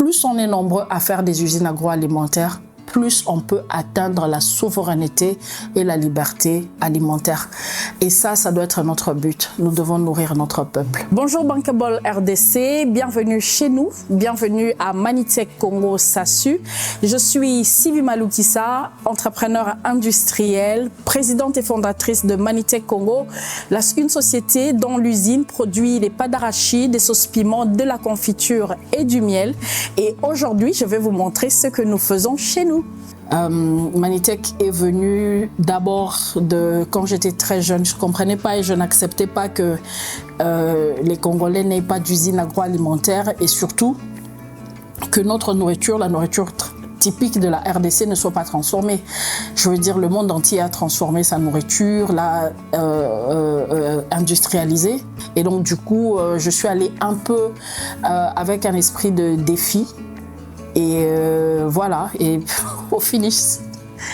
plus on est nombreux à faire des usines agroalimentaires, plus on peut atteindre la souveraineté et la liberté alimentaire. Et ça doit être notre but. Nous devons nourrir notre peuple. Bonjour Bankable RDC, bienvenue chez nous, bienvenue à Manitech Congo SASU. Je suis Sylvie Maloukissa, entrepreneur industrielle, présidente et fondatrice de Manitech Congo, une société dont l'usine produit les pâtes d'arachide, des sauces piments, de la confiture et du miel. Et aujourd'hui, je vais vous montrer ce que nous faisons chez nous. Manitech est venu d'abord quand j'étais très jeune. Je ne comprenais pas et je n'acceptais pas que les Congolais n'aient pas d'usine agroalimentaire et surtout que notre nourriture, la nourriture typique de la RDC, ne soit pas transformée. Je veux dire, le monde entier a transformé sa nourriture, l'a industrialisée. Et donc du coup, je suis allée un peu avec un esprit de défi. Et voilà, et au finish,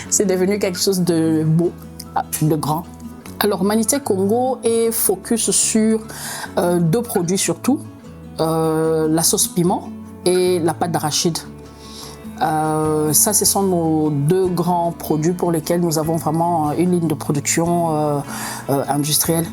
c'est devenu quelque chose de beau, de grand. Alors Manitech Congo est focus sur deux produits surtout, la sauce piment et la pâte d'arachide. Ça, ce sont nos deux grands produits pour lesquels nous avons vraiment une ligne de production industrielle.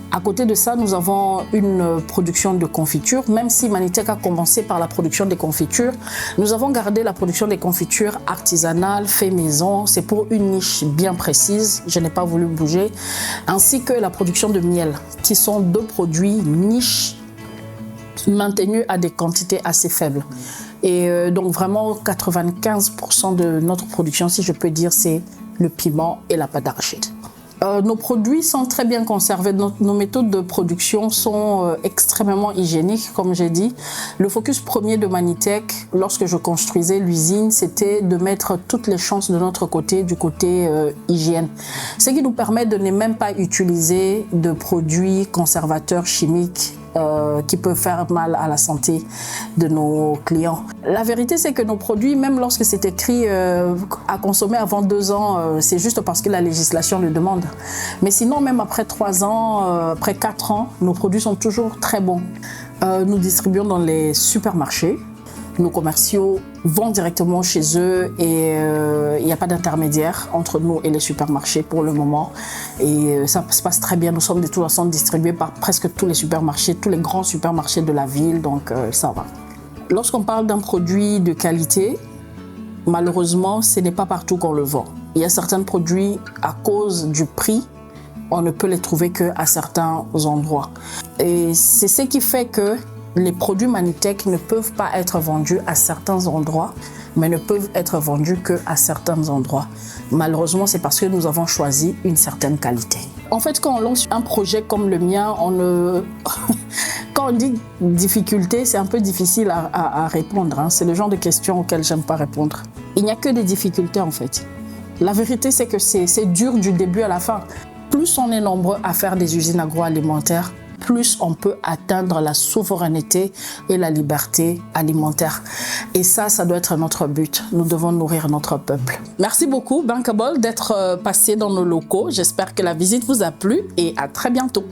À côté de ça, nous avons une production de confitures. Même si Manitech a commencé par la production des confitures, nous avons gardé la production des confitures artisanales, fait maison. C'est pour une niche bien précise, je n'ai pas voulu bouger. Ainsi que la production de miel, qui sont deux produits niches maintenus à des quantités assez faibles. Et donc vraiment 95% de notre production, si je peux dire, c'est le piment et la pâte d'arachide. Nos produits sont très bien conservés. Nos méthodes de production sont extrêmement hygiéniques, comme j'ai dit. Le focus premier de Manitech, lorsque je construisais l'usine, c'était de mettre toutes les chances de notre côté, du côté hygiène. Ce qui nous permet de ne même pas utiliser de produits conservateurs chimiques qui peuvent faire mal à la santé de nos clients. La vérité, c'est que nos produits, même lorsque c'est écrit à consommer avant 2 ans, c'est juste parce que la législation le demande. Mais sinon, même après 3 ans, après 4 ans, nos produits sont toujours très bons. Nous distribuons dans les supermarchés. Nos commerciaux vont directement chez eux et il n'y a pas d'intermédiaire entre nous et les supermarchés pour le moment. Et ça se passe très bien. Nous sommes de toute façon distribués par presque tous les supermarchés, tous les grands supermarchés de la ville, donc ça va. Lorsqu'on parle d'un produit de qualité, malheureusement, ce n'est pas partout qu'on le vend. Il y a certains produits, à cause du prix, on ne peut les trouver qu'à certains endroits. Et c'est ce qui fait que les produits Manitech ne peuvent pas être vendus à certains endroits, mais ne peuvent être vendus qu'à certains endroits. Malheureusement, c'est parce que nous avons choisi une certaine qualité. En fait, quand on lance un projet comme le mien, quand on dit difficulté, c'est un peu difficile à répondre. C'est le genre de questions auxquelles j'aime pas répondre. Il n'y a que des difficultés en fait. La vérité, c'est que c'est dur du début à la fin. Plus on est nombreux à faire des usines agroalimentaires, plus on peut atteindre la souveraineté et la liberté alimentaire. Et ça doit être notre but. Nous devons nourrir notre peuple. Merci beaucoup, Bankable, d'être passé dans nos locaux. J'espère que la visite vous a plu et à très bientôt.